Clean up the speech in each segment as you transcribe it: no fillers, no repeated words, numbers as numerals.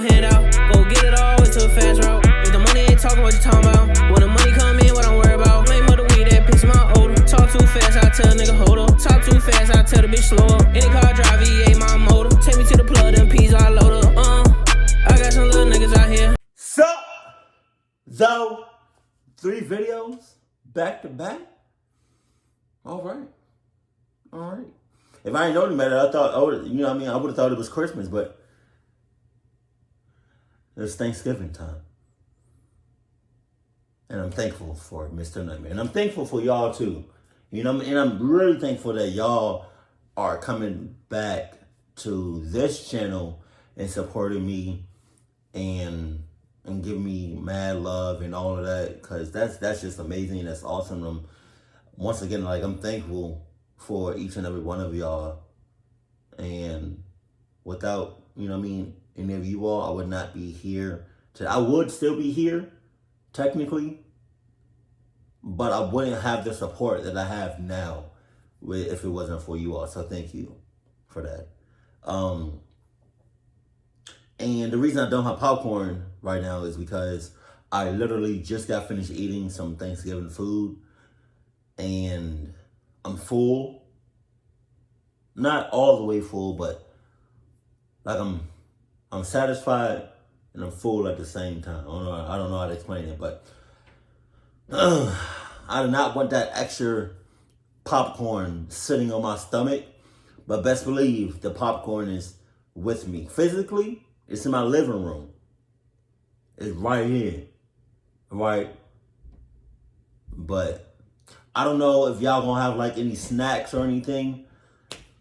hand out. Go get it all, it's a fast route. If the money ain't talking, what you talking about? When the money come in, what I'm worried about? Make mother weed that piss my odor. Talk too fast, I tell a nigga hold up. Talk too fast, I tell the bitch slow up. Any car drive, V8 my motor. Take me to the plug, them peas I load up. I got some little niggas out here. Sup? So, 3 videos back to back? Alright. If I ain't known any better, I thought, you know what I mean? I would have thought it was Christmas, but it's Thanksgiving time. And I'm thankful for it, Mr. Nightmare. And I'm thankful for y'all too. You know what I mean? And I'm really thankful that y'all are coming back to this channel and supporting me and giving me mad love and all of that. Because that's just amazing. That's awesome. Once again, like, I'm thankful for each and every one of y'all. And without, you know what I mean, any of you all, I would not be here. I would still be here, technically, but I wouldn't have the support that I have now if it wasn't for you all. So thank you for that. And the reason I don't have popcorn right now is because I literally just got finished eating some Thanksgiving food. And I'm full. Not all the way full, but like I'm satisfied and I'm full at the same time. I don't know how to explain it, but I do not want that extra popcorn sitting on my stomach. But best believe the popcorn is with me. Physically, it's in my living room. It's right here. Right? But I don't know if y'all gonna have like any snacks or anything.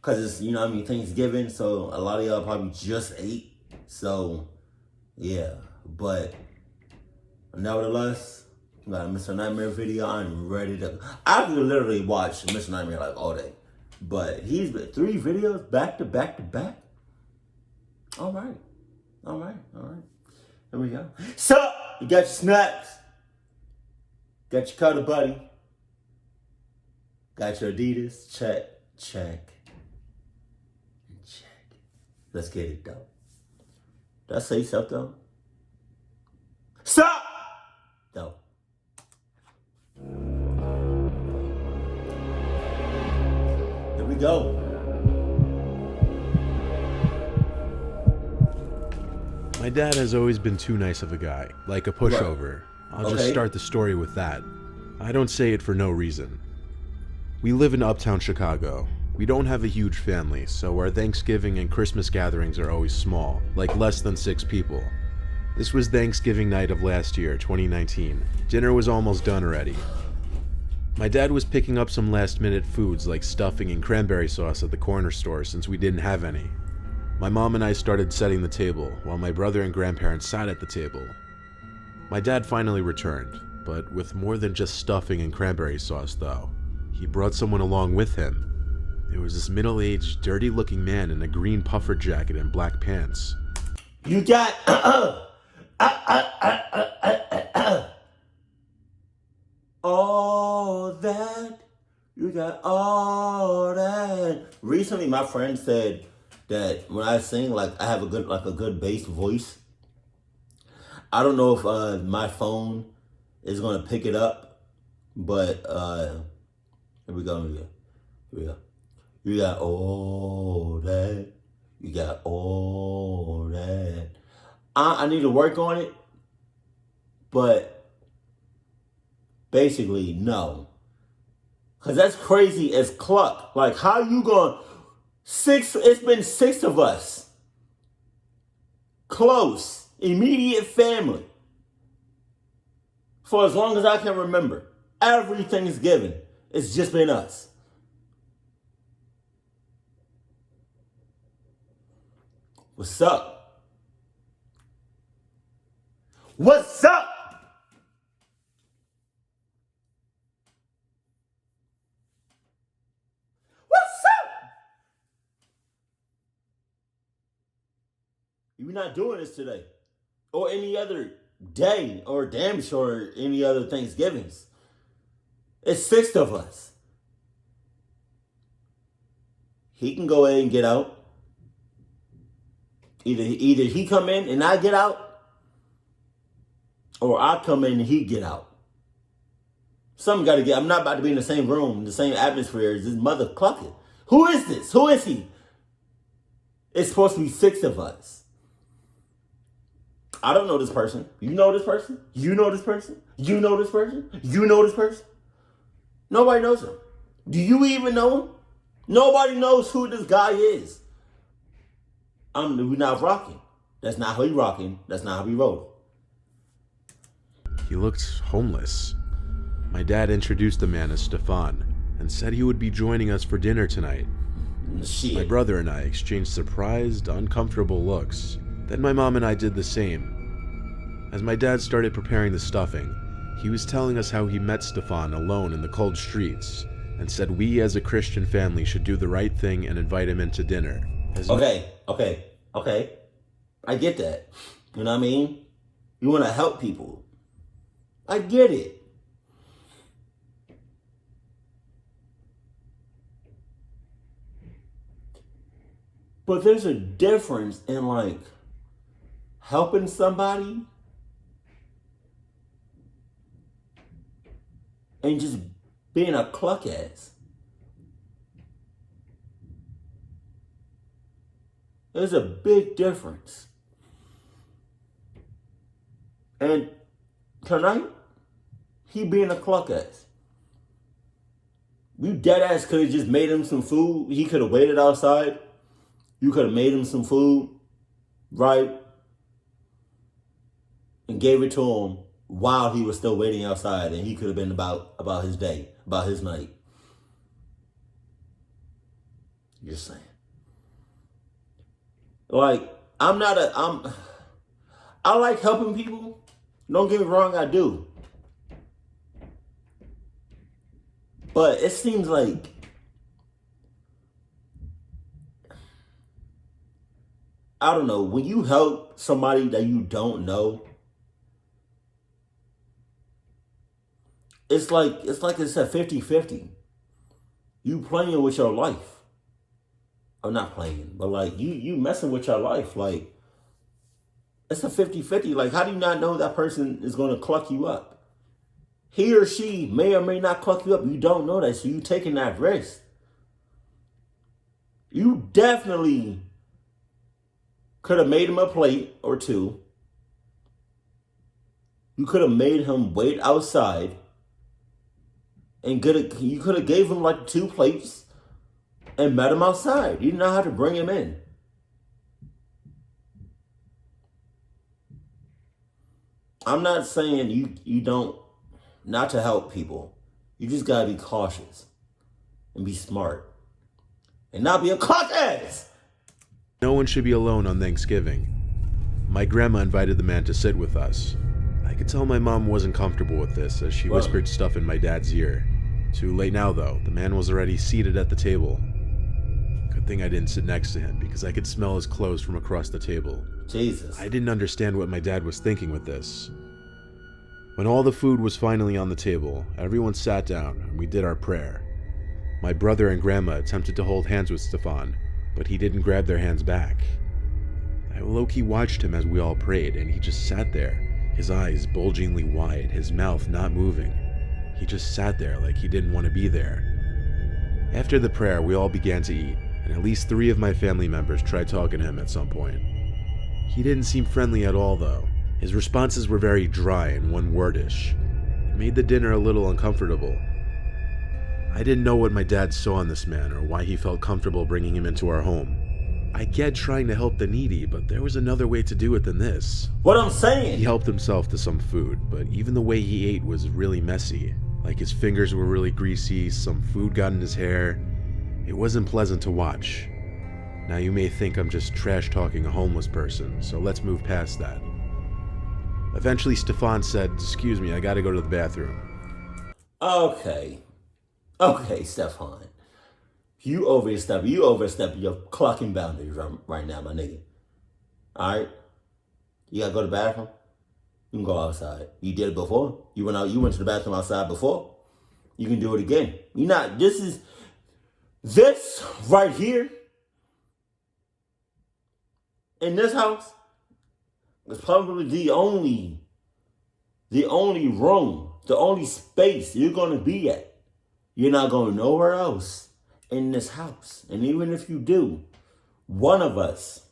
Cause it's, you know what I mean, Thanksgiving. So a lot of y'all probably just ate. So yeah. But nevertheless, we got a Mr. Nightmare video. I'm ready to. I could literally watch Mr. Nightmare like all day. But he's been 3 videos back to back to back. All right. Here we go. So, you got your snacks. Got your cuddle buddy. Got your Adidas. Check. Let's get it, though. Did I say something, though? Stop! No. Here we go. My dad has always been too nice of a guy, like a pushover. Right. I'll just start the story with that. I don't say it for no reason. We live in uptown Chicago. We don't have a huge family, so our Thanksgiving and Christmas gatherings are always small, like less than 6 people. This was Thanksgiving night of last year, 2019. Dinner was almost done already. My dad was picking up some last-minute foods like stuffing and cranberry sauce at the corner store since we didn't have any. My mom and I started setting the table, while my brother and grandparents sat at the table. My dad finally returned, but with more than just stuffing and cranberry sauce though. He brought someone along with him. It was this middle-aged, dirty-looking man in a green puffer jacket and black pants. You got all that. You got all that. Recently, my friend said that when I sing, like, I have a good bass voice. I don't know if my phone is gonna pick it up, but here we go. You got all that. You got all that. I need to work on it, but basically no, cause that's crazy as cluck. Like, how you gonna? It's been 6 of us. Close, immediate family. For as long as I can remember. Every Thanksgiving, it's just been us. What's up? What's up? We're not doing this today. Or any other day. Or damn sure any other Thanksgivings. It's 6 of us. He can go ahead and get out. Either he come in and I get out, or I come in and he get out. Something got to get. I'm not about to be in the same room, the same atmosphere as this mother clucking. Who is this? Who is he? It's supposed to be 6 of us. I don't know this person. You know this person? You know this person? You know this person? You know this person? Nobody knows him. Do you even know him? Nobody knows who this guy is. We're not rocking. That's not how he rocking. That's not how he rolling. He looked homeless. My dad introduced the man as Stefan and said he would be joining us for dinner tonight. Shit. My brother and I exchanged surprised, uncomfortable looks. Then my mom and I did the same. As my dad started preparing the stuffing, he was telling us how he met Stefan alone in the cold streets and said we as a Christian family should do the right thing and invite him into dinner. Okay. I get that. You know what I mean? You want to help people. I get it. But there's a difference in like helping somebody and just being a cluck ass. There's a big difference. And tonight, he being a cluck ass. You dead ass could have just made him some food. He could have waited outside. You could have made him some food, right? And gave it to him while he was still waiting outside, and he could have been about his day, about his night. Just saying. Like, I like helping people. Don't get me wrong, I do. But it seems like I don't know, when you help somebody that you don't know, it's like it's a 50-50. You playing with your life. Or not playing, but like you messing with your life. Like, it's a 50-50. Like, how do you not know that person is going to cluck you up? He or she may or may not cluck you up. You don't know that, so you taking that risk. You definitely could have made him a plate or two. You could have made him wait outside. And you could have gave him like 2 plates and met him outside. You didn't know how to bring him in. I'm not saying you don't, not to help people. You just gotta be cautious and be smart. And not be a cock ass. No one should be alone on Thanksgiving. My grandma invited the man to sit with us. I could tell my mom wasn't comfortable with this as she whispered stuff in my dad's ear. Too late now though, the man was already seated at the table. Good thing I didn't sit next to him because I could smell his clothes from across the table. Jesus. I didn't understand what my dad was thinking with this. When all the food was finally on the table, everyone sat down and we did our prayer. My brother and grandma attempted to hold hands with Stefan, but he didn't grab their hands back. I low-key watched him as we all prayed, and he just sat there, his eyes bulgingly wide, his mouth not moving. He just sat there like he didn't want to be there. After the prayer, we all began to eat, and at least 3 of my family members tried talking to him at some point. He didn't seem friendly at all, though. His responses were very dry and one-wordish. It made the dinner a little uncomfortable. I didn't know what my dad saw in this man or why he felt comfortable bringing him into our home. I get trying to help the needy, but there was another way to do it than this. What I'm saying? He helped himself to some food, but even the way he ate was really messy. Like his fingers were really greasy, some food got in his hair. It wasn't pleasant to watch. Now you may think I'm just trash-talking a homeless person, so let's move past that. Eventually Stefan said, "Excuse me, I gotta go to the bathroom." Okay, Stefan. You overstep your clocking boundaries right now, my nigga. Alright? You gotta go to the bathroom? You can go outside. You did it before. You went to the bathroom outside before. You can do it again. This right here in this house is probably the only room, the only space you're going to be at. You're not going nowhere else in this house. And even if you do, one of us,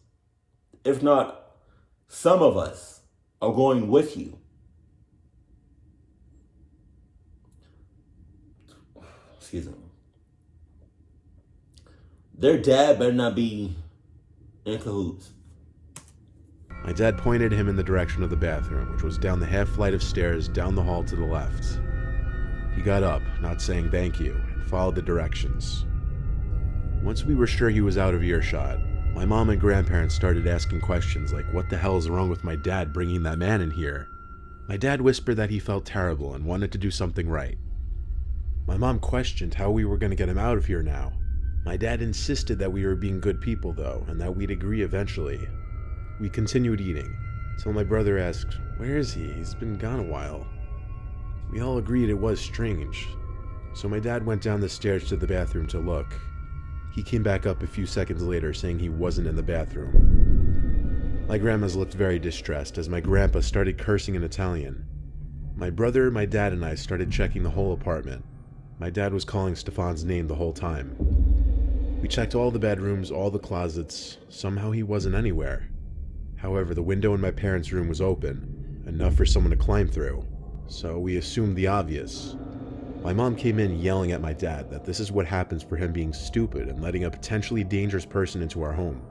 if not some of us, are going with you. Excuse me. Their dad better not be in cahoots. My dad pointed him in the direction of the bathroom, which was down the half flight of stairs down the hall to the left. He got up, not saying thank you, and followed the directions. Once we were sure he was out of earshot, my mom and grandparents started asking questions like, what the hell is wrong with my dad bringing that man in here? My dad whispered that he felt terrible and wanted to do something right. My mom questioned how we were going to get him out of here now. My dad insisted that we were being good people though, and that we'd agree eventually. We continued eating, till my brother asked, where is he? He's been gone a while. We all agreed it was strange, so my dad went down the stairs to the bathroom to look. He came back up a few seconds later saying he wasn't in the bathroom. My grandma's looked very distressed as my grandpa started cursing in Italian. My brother, my dad, and I started checking the whole apartment. My dad was calling Stefan's name the whole time. We checked all the bedrooms, all the closets. Somehow he wasn't anywhere. However, the window in my parents' room was open, enough for someone to climb through. So we assumed the obvious. My mom came in yelling at my dad that this is what happens for him being stupid and letting a potentially dangerous person into our home.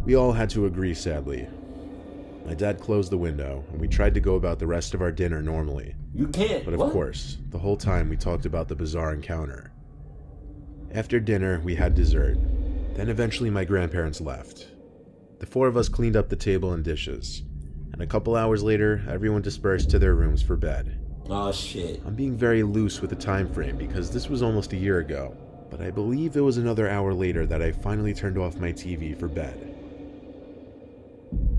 We all had to agree, sadly. My dad closed the window, and we tried to go about the rest of our dinner normally. You can't. But of course, the whole time we talked about the bizarre encounter. After dinner, we had dessert. Then eventually my grandparents left. The four of us cleaned up the table and dishes. And a couple hours later, everyone dispersed to their rooms for bed. Oh shit. I'm being very loose with the time frame because this was almost a year ago, but I believe it was another hour later that I finally turned off my TV for bed.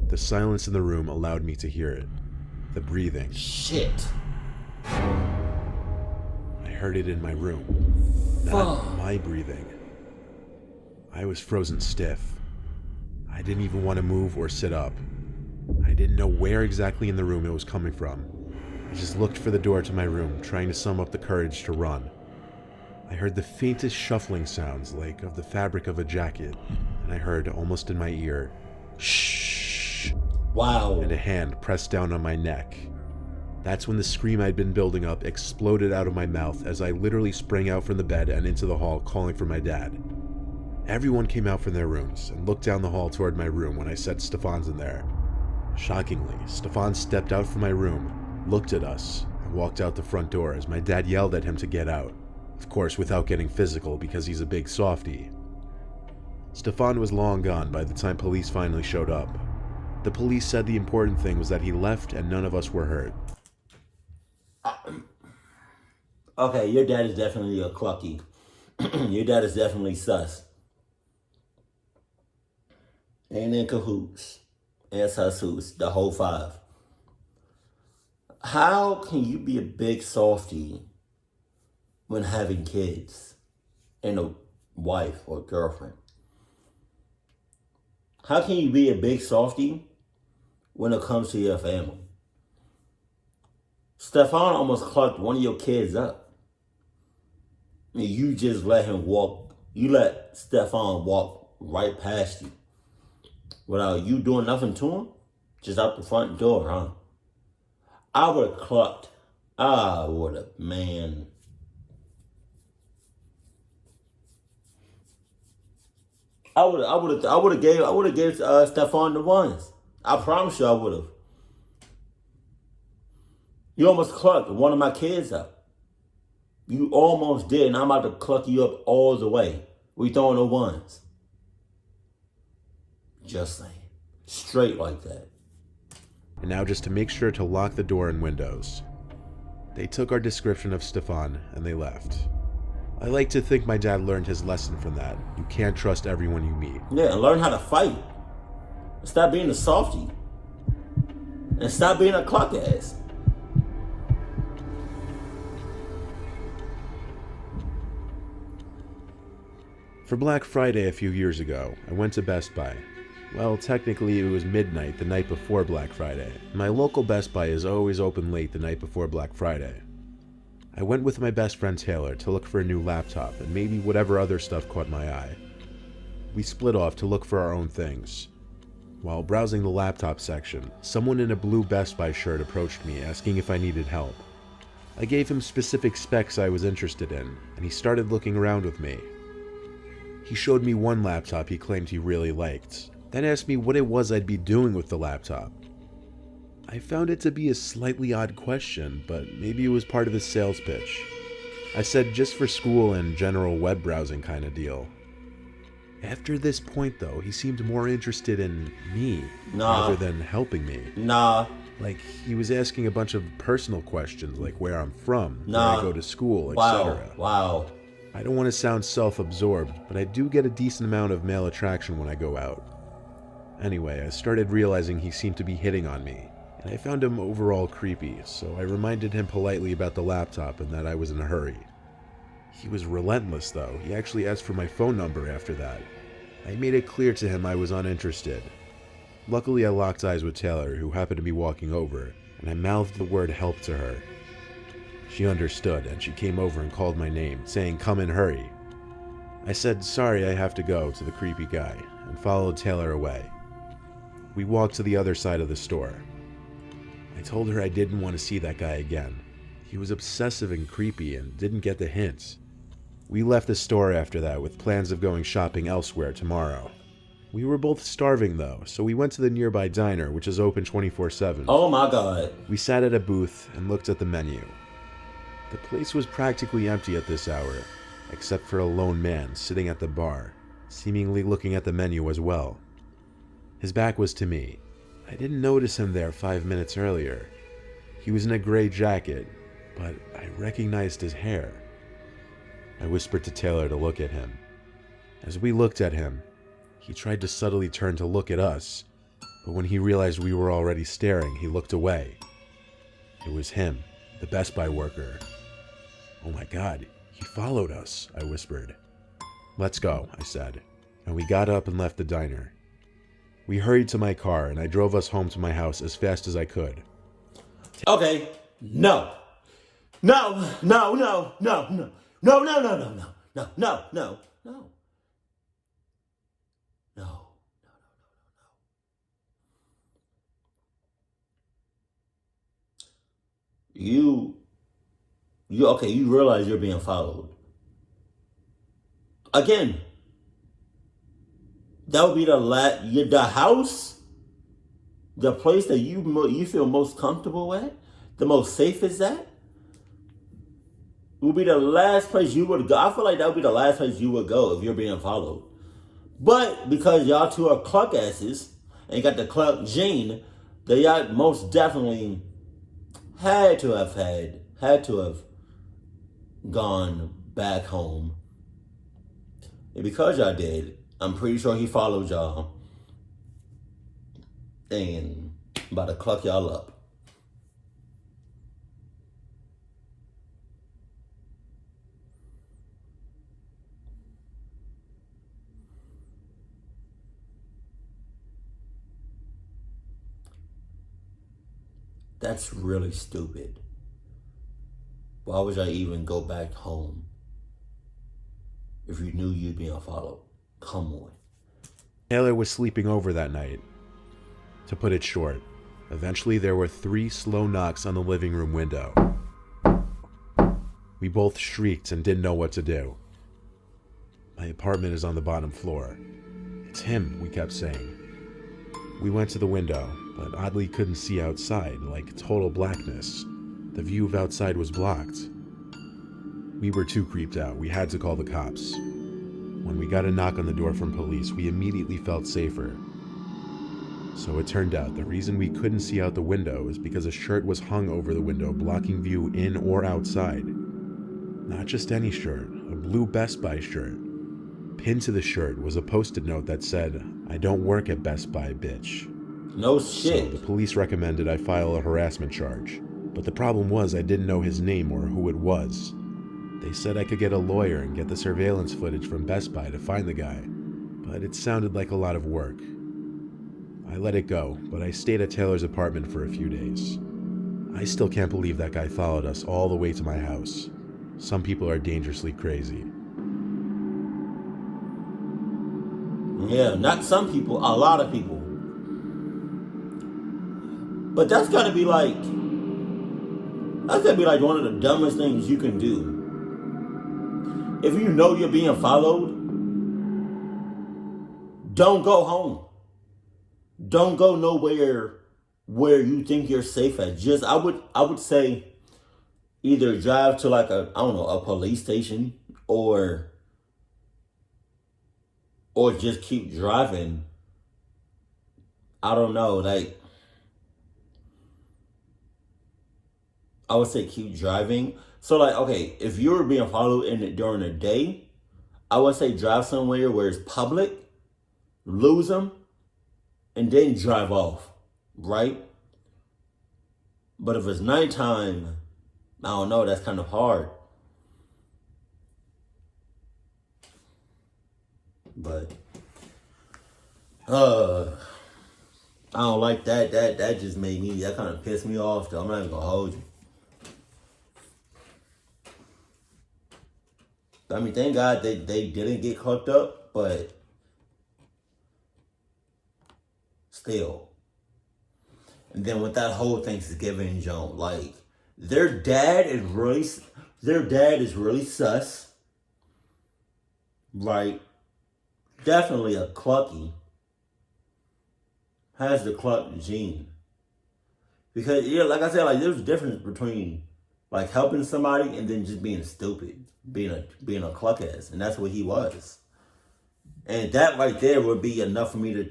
The silence in the room allowed me to hear it. The breathing. Shit. I heard it in my room. Not my breathing. I was frozen stiff. I didn't even want to move or sit up. I didn't know where exactly in the room it was coming from. I just looked for the door to my room, trying to sum up the courage to run. I heard the faintest shuffling sounds, like of the fabric of a jacket, and I heard, almost in my ear, shh. Wow. And a hand pressed down on my neck. That's when the scream I'd been building up exploded out of my mouth as I literally sprang out from the bed and into the hall, calling for my dad. Everyone came out from their rooms and looked down the hall toward my room when I said Stefan's in there. Shockingly, Stefan stepped out from my room, looked at us, and walked out the front door as my dad yelled at him to get out. Of course, without getting physical because he's a big softie. Stefan was long gone by the time police finally showed up. The police said the important thing was that he left and none of us were hurt. Okay, your dad is definitely a clucky. Your dad is definitely sus. And in cahoots. And sus, the whole five. How can you be a big softie when having kids and a wife or girlfriend? How can you be a big softie when it comes to your family? Stefan almost clucked one of your kids up. And you just let him walk. You let Stefan walk right past you without you doing nothing to him? Just out the front door, huh? I would have clucked. I would have, man. I would have gave Stefan the ones. I promise you I would have. You almost clucked one of my kids up. You almost did, and I'm about to cluck you up all the way. We throwing the ones. Just saying. Straight like that. And now just to make sure to lock the door and windows. They took our description of Stefan and they left. I like to think my dad learned his lesson from that. You can't trust everyone you meet. Yeah, and learn how to fight. Stop being a softie. And stop being a clock ass. For Black Friday a few years ago, I went to Best Buy. Well, technically it was midnight the night before Black Friday. My local Best Buy is always open late the night before Black Friday. I went with my best friend Taylor to look for a new laptop and maybe whatever other stuff caught my eye. We split off to look for our own things. While browsing the laptop section, someone in a blue Best Buy shirt approached me asking if I needed help. I gave him specific specs I was interested in, and he started looking around with me. He showed me one laptop he claimed he really liked, then asked me what it was I'd be doing with the laptop. I found it to be a slightly odd question, but maybe it was part of his sales pitch. I said just for school and general web browsing kind of deal. After this point though, he seemed more interested in me rather than helping me. Like, he was asking a bunch of personal questions, like where I'm from, where I go to school, etc. Wow. I don't want to sound self-absorbed, but I do get a decent amount of male attraction when I go out. Anyway, I started realizing he seemed to be hitting on me, and I found him overall creepy, so I reminded him politely about the laptop and that I was in a hurry. He was relentless though. He actually asked for my phone number after that. I made it clear to him I was uninterested. Luckily, I locked eyes with Taylor, who happened to be walking over, and I mouthed the word help to her. She understood, and she came over and called my name, saying, "Come and hurry." I said, "Sorry, I have to go," to the creepy guy, and followed Taylor away. We walked to the other side of the store. I told her I didn't want to see that guy again. He was obsessive and creepy and didn't get the hints. We left the store after that with plans of going shopping elsewhere tomorrow. We were both starving though, so we went to the nearby diner, which is open 24/7. Oh my God. We sat at a booth and looked at the menu. The place was practically empty at this hour, except for a lone man sitting at the bar, seemingly looking at the menu as well. His back was to me. I didn't notice him there 5 minutes earlier. He was in a gray jacket, but I recognized his hair. I whispered to Taylor to look at him. As we looked at him, he tried to subtly turn to look at us, but when he realized we were already staring, he looked away. It was him, the Best Buy worker. "Oh my God, he followed us," I whispered. "Let's go," I said, and we got up and left the diner. We hurried to my car, and I drove us home to my house as fast as I could. Okay, no. No. You realize you're being followed. Again, that would be the house, the place that you feel most comfortable at, the most safest at, would be the last place you would go. I feel like that would be the last place you would go if you're being followed. But because y'all two are cluck asses and got the cluck gene, that y'all most definitely had to have gone back home. And because y'all did, I'm pretty sure he followed y'all and about to cluck y'all up. That's really stupid. Why would y'all even go back home if you knew you'd be unfollowed? Come on. Taylor was sleeping over that night. To put it short, eventually there were 3 slow knocks on the living room window. We both shrieked and didn't know what to do. "My apartment is on the bottom floor. It's him," we kept saying. We went to the window, but oddly couldn't see outside, like total blackness. The view of outside was blocked. We were too creeped out. We had to call the cops. When we got a knock on the door from police, we immediately felt safer. So it turned out the reason we couldn't see out the window is because a shirt was hung over the window, blocking view in or outside. Not just any shirt, a blue Best Buy shirt. Pinned to the shirt was a post-it note that said, "I don't work at Best Buy, bitch." No shit. So the police recommended I file a harassment charge. But the problem was I didn't know his name or who it was. They said I could get a lawyer and get the surveillance footage from Best Buy to find the guy, but it sounded like a lot of work. I let it go, but I stayed at Taylor's apartment for a few days. I still can't believe that guy followed us all the way to my house. Some people are dangerously crazy. Yeah, not some people, a lot of people. But that's gotta be like one of the dumbest things you can do. If you know you're being followed, don't go home. Don't go nowhere where you think you're safe at. Just I would say either drive to like a police station or just keep driving. I don't know, like I would say keep driving. So like, okay, if you're being followed during the day, I would say drive somewhere where it's public, lose them, and then drive off, right? But if it's nighttime, I don't know, that's kind of hard. But I don't like that. That just made me, that kind of pissed me off though. I'm not even gonna hold you. I mean, thank God they didn't get hooked up, but still. And then with that whole Thanksgiving joke, like their dad is really sus, right? Definitely a clucky. Has the cluck gene. Because yeah, like I said, like there's a difference between like helping somebody and then just being stupid, being a cluck ass, and that's what he was. And that right there would be enough for me to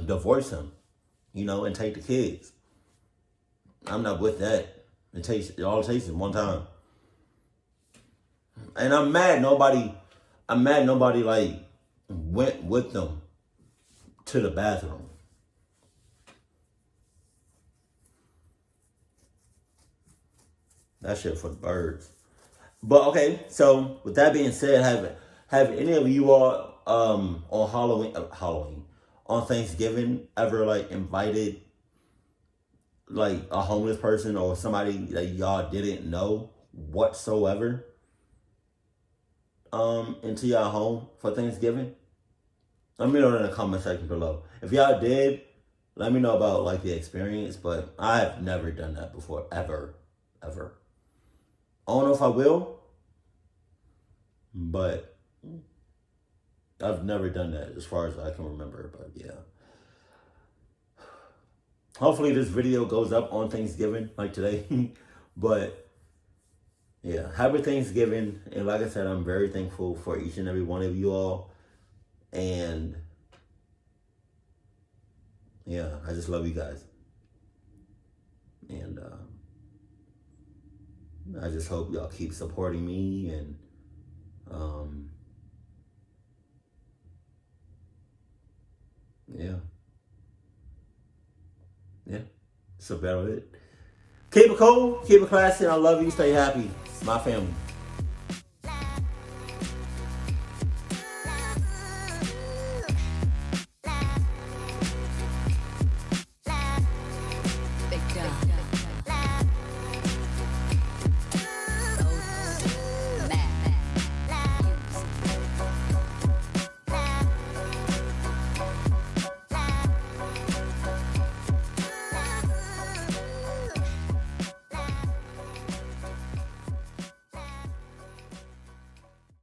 divorce him, and take the kids. I'm not with that. All it takes is one time. And I'm mad nobody like went with them to the bathroom. That shit for the birds. But okay, so with that being said, have any of you all on Halloween on Thanksgiving ever like invited like a homeless person or somebody that y'all didn't know whatsoever into y'all home for Thanksgiving? Let me know in the comment section below. If y'all did, let me know about like the experience, but I have never done that before, ever. I don't know if I will, but I've never done that as far as I can remember, but yeah. Hopefully this video goes up on Thanksgiving, like today. But yeah, happy Thanksgiving. And like I said, I'm very thankful for each and every one of you all. And yeah, I just love you guys. And I just hope y'all keep supporting me and yeah. That's about it. Keep it cool, keep it classy, and I love you. Stay happy, my family.